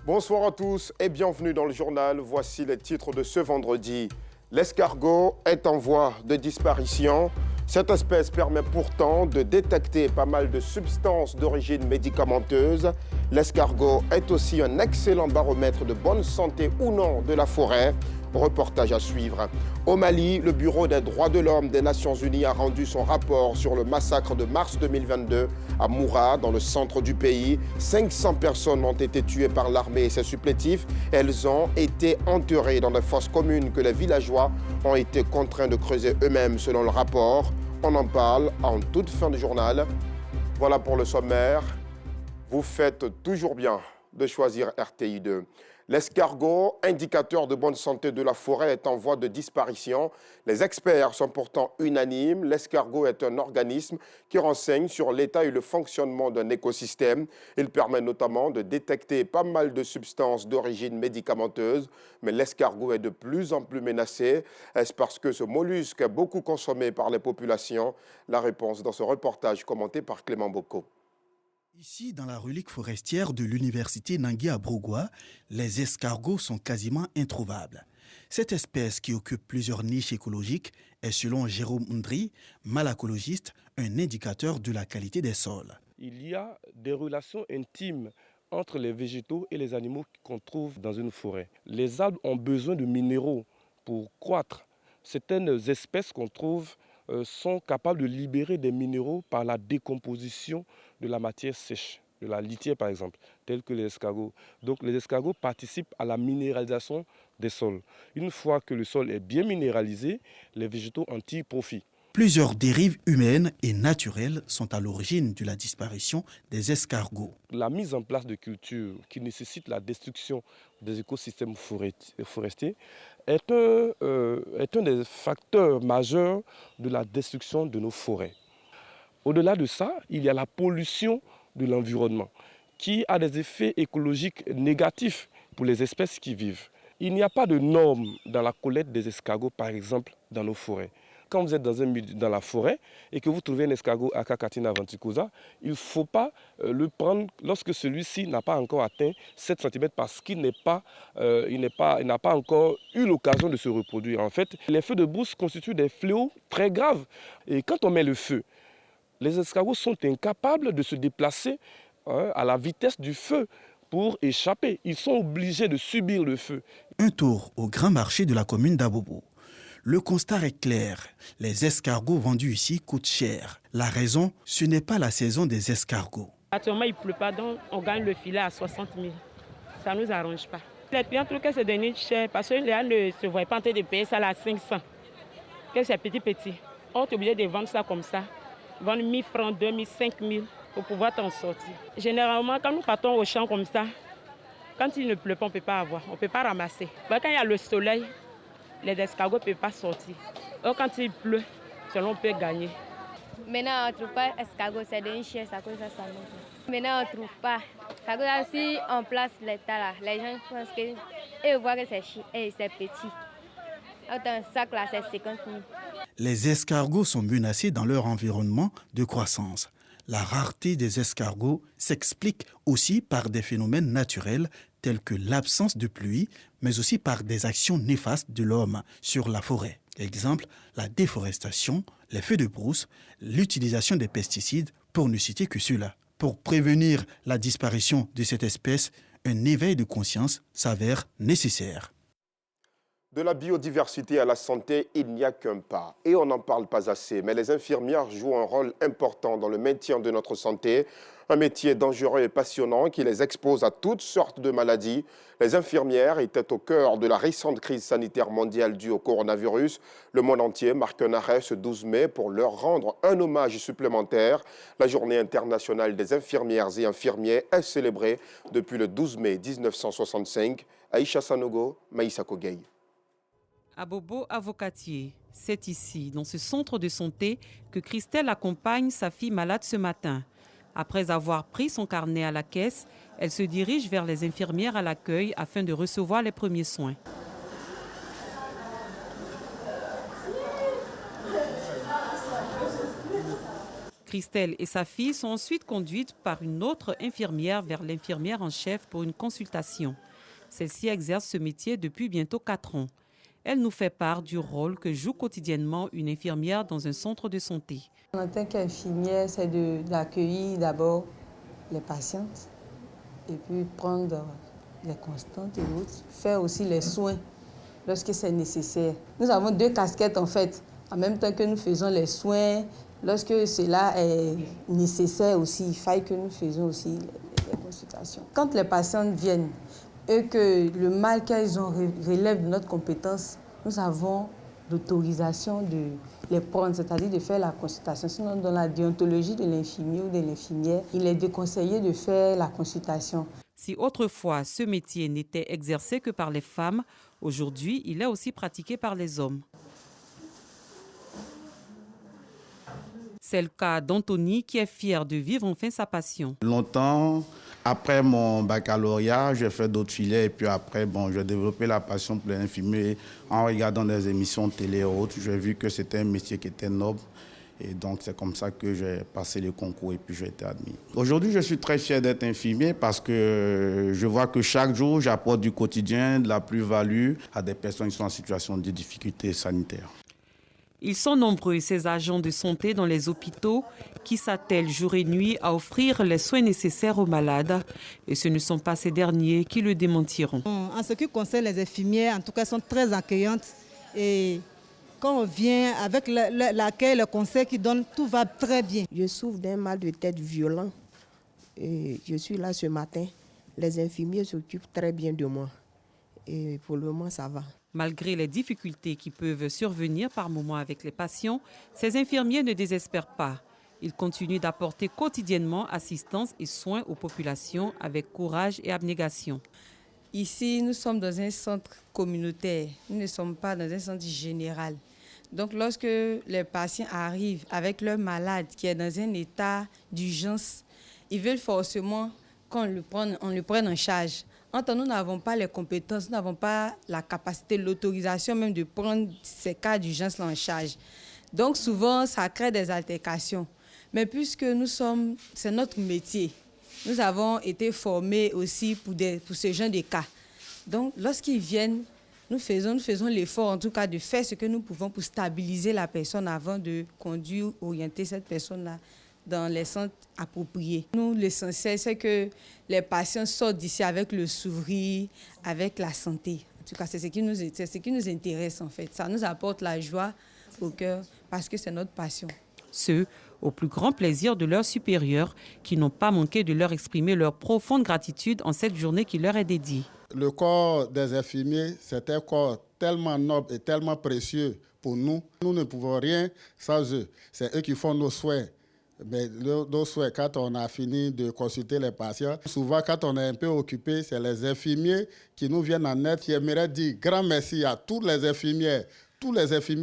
Bonsoir à tous et bienvenue dans le journal. Voici les titres de ce vendredi. L'escargot est en voie de disparition. Cette espèce permet pourtant de détecter pas mal de substances d'origine médicamenteuse. L'escargot est aussi un excellent baromètre de bonne santé ou non de la forêt. Reportage à suivre. Au Mali, le Bureau des droits de l'homme des Nations Unies a rendu son rapport sur le massacre de mars 2022 à Moura, dans le centre du pays. 500 personnes ont été tuées par l'armée et ses supplétifs. Elles ont été enterrées dans des fosses communes que les villageois ont été contraints de creuser eux-mêmes, selon le rapport. On en parle en toute fin de journal. Voilà pour le sommaire. Vous faites toujours bien de choisir RTI2. L'escargot, indicateur de bonne santé de la forêt, est en voie de disparition. Les experts sont pourtant unanimes. L'escargot est un organisme qui renseigne sur l'état et le fonctionnement d'un écosystème. Il permet notamment de détecter pas mal de substances d'origine médicamenteuse. Mais l'escargot est de plus en plus menacé. Est-ce parce que ce mollusque est beaucoup consommé par les populations? La réponse dans ce reportage commenté par Clément Bocco. Ici, dans la relique forestière de l'université Nangui à Brogoua, les escargots sont quasiment introuvables. Cette espèce, qui occupe plusieurs niches écologiques, est selon Jérôme Ndri, malacologiste, un indicateur de la qualité des sols. Il y a des relations intimes entre les végétaux et les animaux qu'on trouve dans une forêt. Les arbres ont besoin de minéraux pour croître. Certaines espèces qu'on trouve sont capables de libérer des minéraux par la décomposition de la matière sèche, de la litière par exemple, telle que les escargots. Donc les escargots participent à la minéralisation des sols. Une fois que le sol est bien minéralisé, les végétaux en tirent profit. Plusieurs dérives humaines et naturelles sont à l'origine de la disparition des escargots. La mise en place de cultures qui nécessitent la destruction des écosystèmes forestiers est un des facteurs majeurs de la destruction de nos forêts. Au-delà de ça, il y a la pollution de l'environnement qui a des effets écologiques négatifs pour les espèces qui vivent. Il n'y a pas de normes dans la collecte des escargots, par exemple, dans nos forêts. Quand vous êtes dans la forêt et que vous trouvez un escargot à Cacatina ventricosa, il ne faut pas le prendre lorsque celui-ci n'a pas encore atteint 7 cm parce qu'il n'a pas encore eu l'occasion de se reproduire. En fait, les feux de brousse constituent des fléaux très graves. Et quand on met le feu, les escargots sont incapables de se déplacer à la vitesse du feu pour échapper. Ils sont obligés de subir le feu. Un tour au grand marché de la commune d'Abobo. Le constat est clair, les escargots vendus ici coûtent cher. La raison, ce n'est pas la saison des escargots. Actuellement, il ne pleut pas, donc on gagne le filet à 60 000. Ça ne nous arrange pas. Les clients trouvent que c'est devenu cher parce que les gens ne se voient pas en train de payer ça à 500. Que c'est petit. On est obligé de vendre ça comme ça. Vendre 1000 francs, 2000, 5000 pour pouvoir t'en sortir. Généralement, quand nous partons au champ comme ça, quand il ne pleut pas, on ne peut pas avoir, on ne peut pas ramasser. Quand il y a le soleil, les escargots ne peuvent pas sortir. Or, quand il pleut, selon on peut gagner. Maintenant, on ne trouve pas escargot, c'est devenu cher, ça cause ça. Maintenant, on ne trouve pas. Ça cause si on place l'état là, les gens pensent qu'ils voient que c'est petit. Un sac là, c'est 50 000. Les escargots sont menacés dans leur environnement de croissance. La rareté des escargots s'explique aussi par des phénomènes naturels tels que l'absence de pluie, mais aussi par des actions néfastes de l'homme sur la forêt. Exemple, la déforestation, les feux de brousse, l'utilisation des pesticides, pour ne citer que ceux-là. Pour prévenir la disparition de cette espèce, un éveil de conscience s'avère nécessaire. De la biodiversité à la santé, il n'y a qu'un pas. Et on n'en parle pas assez. Mais les infirmières jouent un rôle important dans le maintien de notre santé. Un métier dangereux et passionnant qui les expose à toutes sortes de maladies. Les infirmières étaient au cœur de la récente crise sanitaire mondiale due au coronavirus. Le monde entier marque un arrêt ce 12 mai pour leur rendre un hommage supplémentaire. La journée internationale des infirmières et infirmiers est célébrée depuis le 12 mai 1965. Aïcha Sanogo, Maïssa Kogei. Abobo Avocatier, c'est ici, dans ce centre de santé, que Christelle accompagne sa fille malade ce matin. Après avoir pris son carnet à la caisse, elle se dirige vers les infirmières à l'accueil afin de recevoir les premiers soins. Christelle et sa fille sont ensuite conduites par une autre infirmière vers l'infirmière en chef pour une consultation. Celle-ci exerce ce métier depuis bientôt 4 ans. Elle nous fait part du rôle que joue quotidiennement une infirmière dans un centre de santé. En tant qu'infirmière, c'est d'accueillir d'abord les patientes et puis prendre les constantes et autres, faire aussi les soins lorsque c'est nécessaire. Nous avons 2 casquettes en fait, en même temps que nous faisons les soins. Lorsque cela est nécessaire aussi, il faille que nous faisons aussi les consultations. Quand les patientes viennent et que le mal qu'elles ont relève de notre compétence, nous avons l'autorisation de les prendre, c'est-à-dire de faire la consultation. Sinon, dans la déontologie de l'infirmier ou de l'infirmière, il est déconseillé de faire la consultation. Si autrefois ce métier n'était exercé que par les femmes, aujourd'hui il est aussi pratiqué par les hommes. C'est le cas d'Anthony qui est fier de vivre enfin sa passion. Longtemps, après mon baccalauréat, j'ai fait d'autres filières et puis après, j'ai développé la passion pour l'infirmier en regardant des émissions télé et autres. J'ai vu que c'était un métier qui était noble et donc c'est comme ça que j'ai passé le concours et puis j'ai été admis. Aujourd'hui, je suis très fier d'être infirmier parce que je vois que chaque jour, j'apporte du quotidien, de la plus-value à des personnes qui sont en situation de difficulté sanitaire. Ils sont nombreux, ces agents de santé dans les hôpitaux qui s'attellent jour et nuit à offrir les soins nécessaires aux malades. Et ce ne sont pas ces derniers qui le démentiront. En ce qui concerne les infirmières, en tout cas, elles sont très accueillantes. Et quand on vient avec l'accueil, le conseil qu'ils donnent, tout va très bien. Je souffre d'un mal de tête violent. Et je suis là ce matin. Les infirmiers s'occupent très bien de moi. Et pour le moment, ça va. Malgré les difficultés qui peuvent survenir par moments avec les patients, ces infirmiers ne désespèrent pas. Ils continuent d'apporter quotidiennement assistance et soins aux populations avec courage et abnégation. Ici, nous sommes dans un centre communautaire. Nous ne sommes pas dans un centre général. Donc, lorsque les patients arrivent avec leur malade qui est dans un état d'urgence, ils veulent forcément qu'on le prenne en charge. Entre nous n'avons pas les compétences, nous n'avons pas la capacité, l'autorisation même de prendre ces cas d'urgence en charge. Donc souvent, ça crée des altercations. Mais puisque c'est notre métier, nous avons été formés aussi pour ce genre de cas. Donc lorsqu'ils viennent, nous faisons l'effort en tout cas de faire ce que nous pouvons pour stabiliser la personne avant de conduire, orienter cette personne-là dans les centres appropriés. Nous, l'essentiel, c'est que les patients sortent d'ici avec le sourire, avec la santé. En tout cas, c'est ce qui nous intéresse en fait. Ça nous apporte la joie au cœur parce que c'est notre passion. Ce, au plus grand plaisir de leurs supérieurs qui n'ont pas manqué de leur exprimer leur profonde gratitude en cette journée qui leur est dédiée. Le corps des infirmiers, c'est un corps tellement noble et tellement précieux pour nous. Nous ne pouvons rien sans eux. C'est eux qui font nos soins. Mais nos souhaits, quand on a fini de consulter les patients, souvent quand on est un peu occupé, c'est les infirmiers qui nous viennent en aide. J'aimerais dire grand merci à tous les infirmiers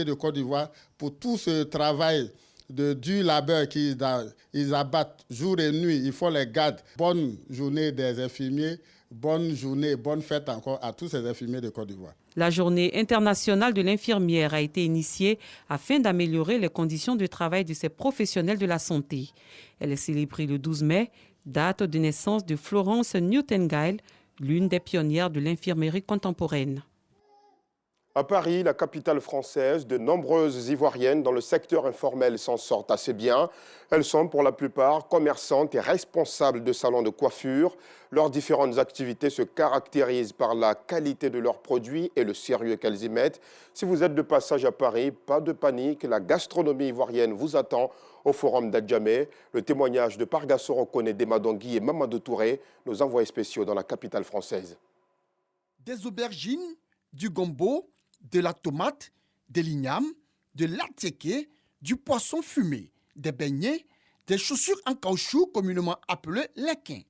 de Côte d'Ivoire pour tout ce travail de dur labeur qu'ils abattent jour et nuit. Il faut les garder. Bonne journée des infirmiers, bonne journée, bonne fête encore à tous ces infirmiers de Côte d'Ivoire. La journée internationale de l'infirmière a été initiée afin d'améliorer les conditions de travail de ces professionnels de la santé. Elle est célébrée le 12 mai, date de naissance de Florence Nightingale, l'une des pionnières de l'infirmerie contemporaine. À Paris, la capitale française, de nombreuses Ivoiriennes dans le secteur informel s'en sortent assez bien. Elles sont pour la plupart commerçantes et responsables de salons de coiffure. Leurs différentes activités se caractérisent par la qualité de leurs produits et le sérieux qu'elles y mettent. Si vous êtes de passage à Paris, pas de panique, la gastronomie ivoirienne vous attend au Forum d'Adjamé. Le témoignage de Pargasso Rokone, Dema Dongui et Mamadou Touré, nos envoyés spéciaux dans la capitale française. Des aubergines, du gombo, de la tomate, de l'igname, de l'attiéké, du poisson fumé, des beignets, des chaussures en caoutchouc communément appelées lequins.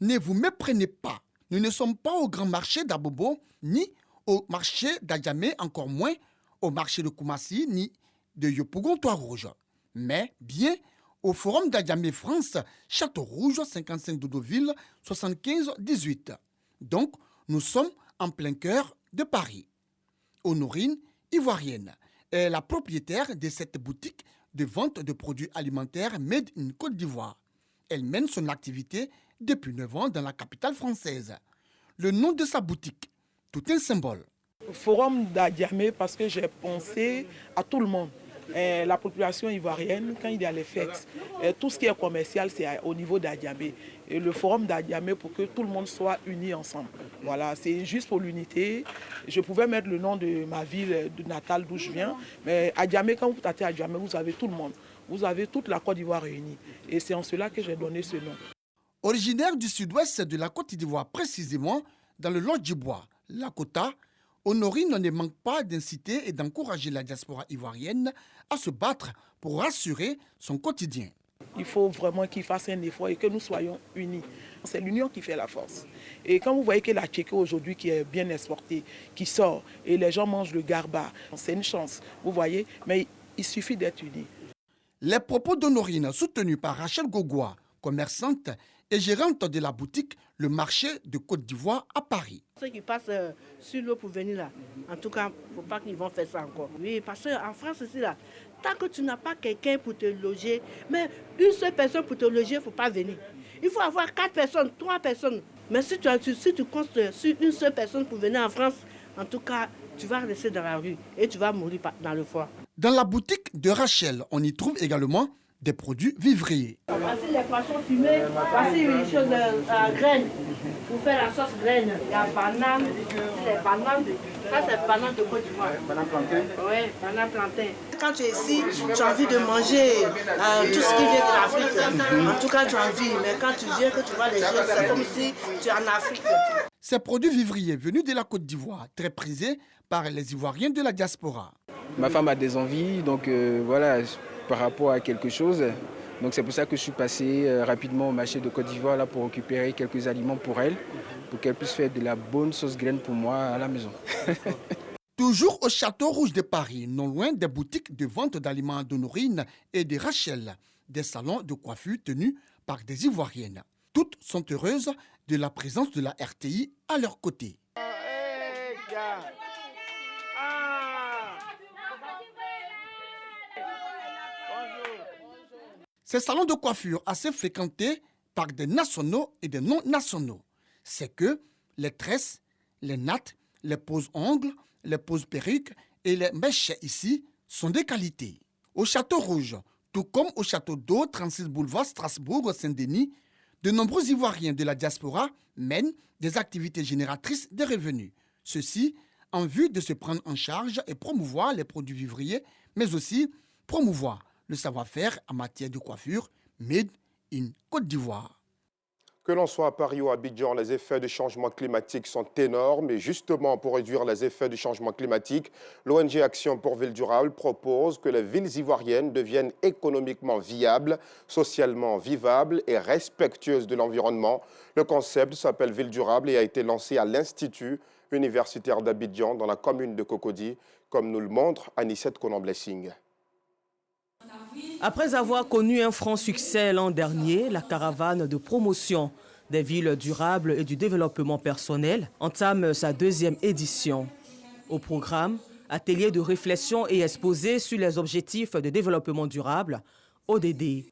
Ne vous méprenez pas, nous ne sommes pas au grand marché d'Abobo, ni au marché d'Adjamé, encore moins au marché de Koumassi, ni de Yopougon-Trois-Rouges, mais bien au Forum d'Adjamé France, Château-Rouge, 55 Doudoville, 75-18. Donc, nous sommes en plein cœur de Paris. Honorine, ivoirienne, est la propriétaire de cette boutique de vente de produits alimentaires made in Côte d'Ivoire. Elle mène son activité depuis 9 ans dans la capitale française. Le nom de sa boutique, tout un symbole. Forum d'Adiamé parce que j'ai pensé à tout le monde. La population ivoirienne, quand il y a les fêtes, tout ce qui est commercial, c'est au niveau d'Adiamé. Et le forum d'Adiamé pour que tout le monde soit uni ensemble. Voilà, c'est juste pour l'unité. Je pouvais mettre le nom de ma ville natale d'où je viens, mais Adiamé, quand vous tâtez Adiamé, vous avez tout le monde. Vous avez toute la Côte d'Ivoire réunie. Et c'est en cela que j'ai donné ce nom. Originaire du sud-ouest de la Côte d'Ivoire, précisément dans le Lodge du Bois, Lakota, Honorine ne manque pas d'inciter et d'encourager la diaspora ivoirienne à se battre pour rassurer son quotidien. Il faut vraiment qu'il fasse un effort et que nous soyons unis. C'est l'union qui fait la force. Et quand vous voyez que la tchéké aujourd'hui qui est bien exportée, qui sort et les gens mangent le garba, c'est une chance, vous voyez, mais il suffit d'être unis. Les propos d'Honorine, soutenus par Rachel Gogoua, commerçante et gérante de la boutique Le Marché de Côte d'Ivoire à Paris. Ceux qui passent sur l'eau pour venir là, en tout cas, il ne faut pas qu'ils vont faire ça encore. Oui, parce qu'en France ici, là, tant que tu n'as pas quelqu'un pour te loger, mais une seule personne pour te loger, il ne faut pas venir. Il faut avoir 4 personnes, 3 personnes. Mais si tu comptes sur une seule personne pour venir en France, en tout cas, tu vas rester dans la rue et tu vas mourir dans le froid. Dans la boutique de Rachel, on y trouve également des produits vivriers. Voici les poissons fumés, voici les choses à graines, pour faire la sauce graine. Il y a banane, les bananes, ça c'est banane de Côte d'Ivoire. Banane plantain? Oui, banane plantain. Quand tu es ici, tu as envie de manger tout ce qui vient de l'Afrique. En tout cas, tu as envie, mais quand tu viens, que tu vois les choses, c'est comme si tu es en Afrique. Ces produits vivriers venus de la Côte d'Ivoire, très prisés par les Ivoiriens de la diaspora. Ma femme a des envies, donc voilà, par rapport à quelque chose. Donc c'est pour ça que je suis passé rapidement au marché de Côte d'Ivoire là pour récupérer quelques aliments pour elle, pour qu'elle puisse faire de la bonne sauce graine pour moi à la maison. Toujours au Château Rouge de Paris, non loin des boutiques de vente d'aliments d'Honorine et de Rachel, des salons de coiffure tenus par des Ivoiriennes. Toutes sont heureuses de la présence de la RTI à leur côté. Ces salons de coiffure assez fréquentés par des nationaux et des non-nationaux, c'est que les tresses, les nattes, les poses ongles, les poses perruques et les mèches ici sont de qualité. Au Château Rouge, tout comme au Château d'Eau, 36 boulevard Strasbourg, Saint-Denis, de nombreux Ivoiriens de la diaspora mènent des activités génératrices de revenus. Ceci en vue de se prendre en charge et promouvoir les produits vivriers, mais aussi promouvoir le savoir-faire en matière de coiffure made in Côte d'Ivoire. Que l'on soit à Paris ou à Abidjan, les effets du changement climatique sont énormes. Et justement, pour réduire les effets du changement climatique, l'ONG Action pour Ville Durable propose que les villes ivoiriennes deviennent économiquement viables, socialement vivables et respectueuses de l'environnement. Le concept s'appelle Ville Durable et a été lancé à l'Institut universitaire d'Abidjan dans la commune de Cocody, comme nous le montre Anissette Konan-Blessing. Après avoir connu un franc succès l'an dernier, la caravane de promotion des villes durables et du développement personnel entame sa 2e édition. Au programme, atelier de réflexion et exposé sur les objectifs de développement durable, ODD.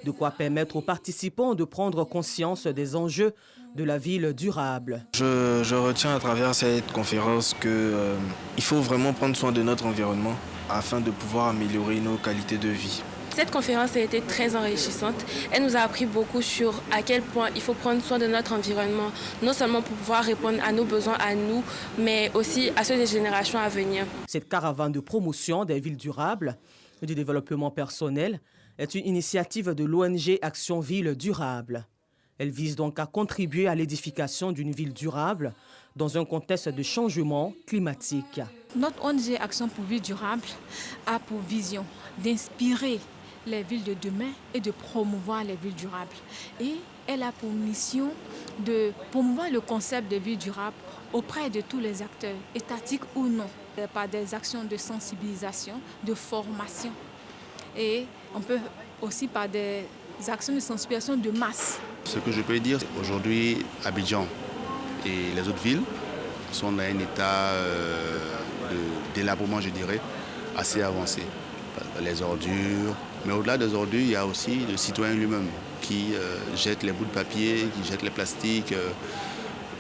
De quoi permettre aux participants de prendre conscience des enjeux de la ville durable. Je retiens à travers cette conférence qu'il faut vraiment prendre soin de notre environnement afin de pouvoir améliorer nos qualités de vie. Cette conférence a été très enrichissante. Elle nous a appris beaucoup sur à quel point il faut prendre soin de notre environnement, non seulement pour pouvoir répondre à nos besoins à nous, mais aussi à ceux des générations à venir. Cette caravane de promotion des villes durables et du développement personnel est une initiative de l'ONG Action Ville Durable. Elle vise donc à contribuer à l'édification d'une ville durable dans un contexte de changement climatique. Notre ONG Action pour Ville Durable a pour vision d'inspirer les villes de demain et de promouvoir les villes durables. Et elle a pour mission de promouvoir le concept de ville durable auprès de tous les acteurs, étatiques ou non, par des actions de sensibilisation, de formation. Et on peut aussi par des actions de sensibilisation de masse. Ce que je peux dire, aujourd'hui, Abidjan et les autres villes sont dans un état de délabrement, je dirais, assez avancé. les ordures. Mais au-delà des ordures, il y a aussi le citoyen lui-même qui jette les bouts de papier, qui jette les plastiques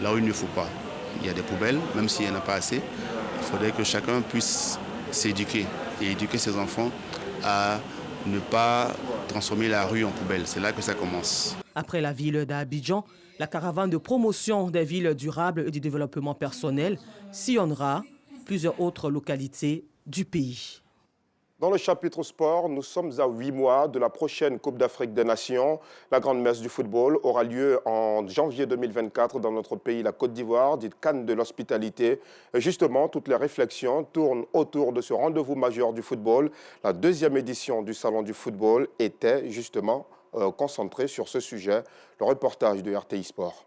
là où il ne faut pas. Il y a des poubelles, même s'il n'y en a pas assez. Il faudrait que chacun puisse s'éduquer et éduquer ses enfants à ne pas transformer la rue en poubelle. C'est là que ça commence. Après la ville d'Abidjan, la caravane de promotion des villes durables et du développement personnel sillonnera plusieurs autres localités du pays. Dans le chapitre sport, nous sommes à 8 mois de la prochaine Coupe d'Afrique des Nations. La grande messe du football aura lieu en janvier 2024 dans notre pays, la Côte d'Ivoire, dite Cannes de l'hospitalité. Et justement, toutes les réflexions tournent autour de ce rendez-vous majeur du football. La deuxième édition du Salon du football était justement concentrée sur ce sujet. Le reportage de RTI Sport.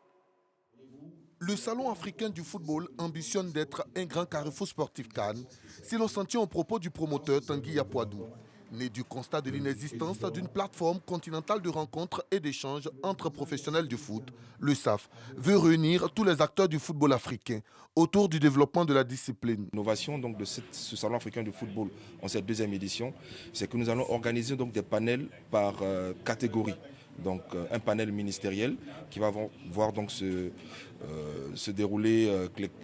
Le Salon africain du football ambitionne d'être un grand carrefour sportif Cannes, si l'on s'en tient aux propos du promoteur Tanguy Apoadou. Né du constat de l'inexistence d'une plateforme continentale de rencontres et d'échanges entre professionnels du foot, le SAF veut réunir tous les acteurs du football africain autour du développement de la discipline. L'innovation donc de ce Salon africain du football en cette deuxième édition, c'est que nous allons organiser donc des panels par catégorie. Donc un panel ministériel qui va voir donc se dérouler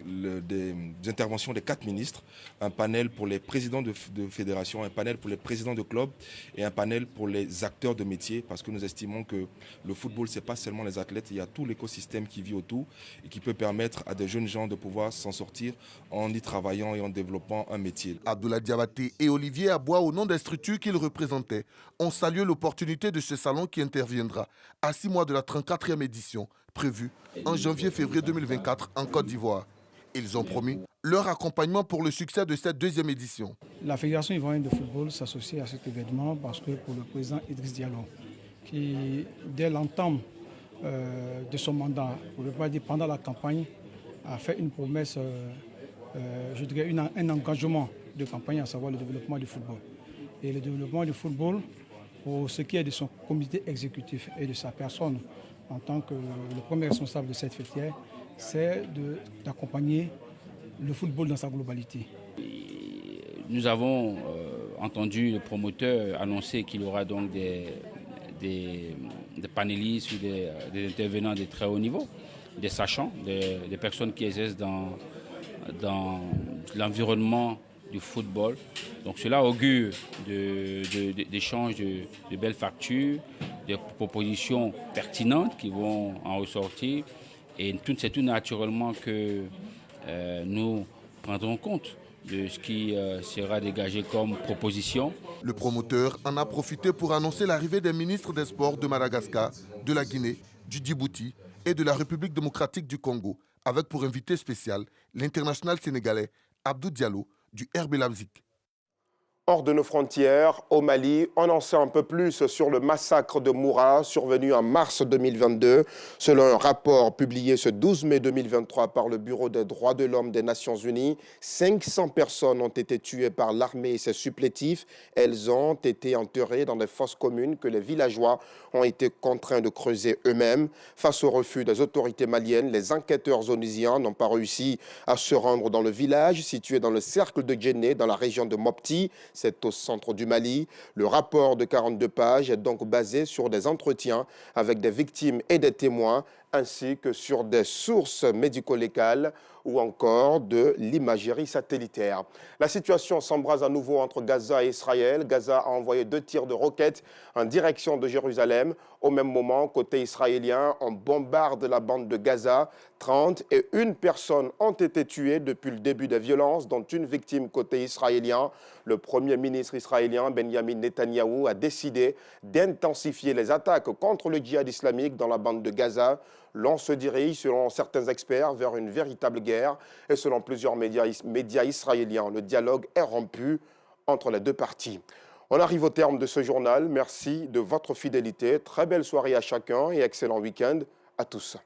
des interventions des 4 ministres, un panel pour les présidents de fédérations, un panel pour les présidents de clubs et un panel pour les acteurs de métier, parce que nous estimons que le football, ce n'est pas seulement les athlètes, il y a tout l'écosystème qui vit autour et qui peut permettre à des jeunes gens de pouvoir s'en sortir en y travaillant et en développant un métier. Abdoulaye Diabaté et Olivier Aboua, au nom des structures qu'ils représentaient, ont salué l'opportunité de ce salon qui interviendra à 6 mois de la 34e édition, prévue en janvier-février 2024 en Côte d'Ivoire. Ils ont promis leur accompagnement pour le succès de cette deuxième édition. La Fédération ivoirienne de football s'associe à cet événement parce que pour le président Idriss Diallo, qui dès l'entame de son mandat, pour ne pas dire pendant la campagne, a fait une promesse, je dirais un engagement de campagne, à savoir le développement du football. Et le développement du football, pour ce qui est de son comité exécutif et de sa personne en tant que le premier responsable de cette fêtière, c'est d'accompagner le football dans sa globalité. Nous avons entendu le promoteur annoncer qu'il y aura donc des panélistes ou des intervenants de très haut niveau, des sachants, des personnes qui exercent dans l'environnement du football. Donc cela augure d'échanges de belles factures, des propositions pertinentes qui vont en ressortir. Et c'est tout naturellement que nous prendrons compte de ce qui sera dégagé comme proposition. Le promoteur en a profité pour annoncer l'arrivée des ministres des Sports de Madagascar, de la Guinée, du Djibouti et de la République démocratique du Congo, avec pour invité spécial l'international sénégalais Abdou Diallo du RB Leipzig. Hors de nos frontières, au Mali, on en sait un peu plus sur le massacre de Moura survenu en mars 2022. Selon un rapport publié ce 12 mai 2023 par le Bureau des droits de l'homme des Nations Unies, 500 personnes ont été tuées par l'armée et ses supplétifs. Elles ont été enterrées dans des fosses communes que les villageois ont été contraints de creuser eux-mêmes. Face au refus des autorités maliennes, les enquêteurs onusiens n'ont pas réussi à se rendre dans le village situé dans le cercle de Djenné, dans la région de Mopti. C'est au centre du Mali. Le rapport de 42 pages est donc basé sur des entretiens avec des victimes et des témoins, ainsi que sur des sources médico-légales ou encore de l'imagerie satellitaire. La situation s'embrase à nouveau entre Gaza et Israël. Gaza a envoyé 2 tirs de roquettes en direction de Jérusalem. Au même moment, côté israélien, on bombarde la bande de Gaza. 31 personnes ont été tuées depuis le début des violences, dont une victime côté israélien. Le Premier ministre israélien, Benjamin Netanyahou, a décidé d'intensifier les attaques contre le djihad islamique dans la bande de Gaza. L'on se dirige, selon certains experts, vers une véritable guerre. Et selon plusieurs médias israéliens, le dialogue est rompu entre les deux parties. On arrive au terme de ce journal. Merci de votre fidélité. Très belle soirée à chacun et excellent week-end à tous.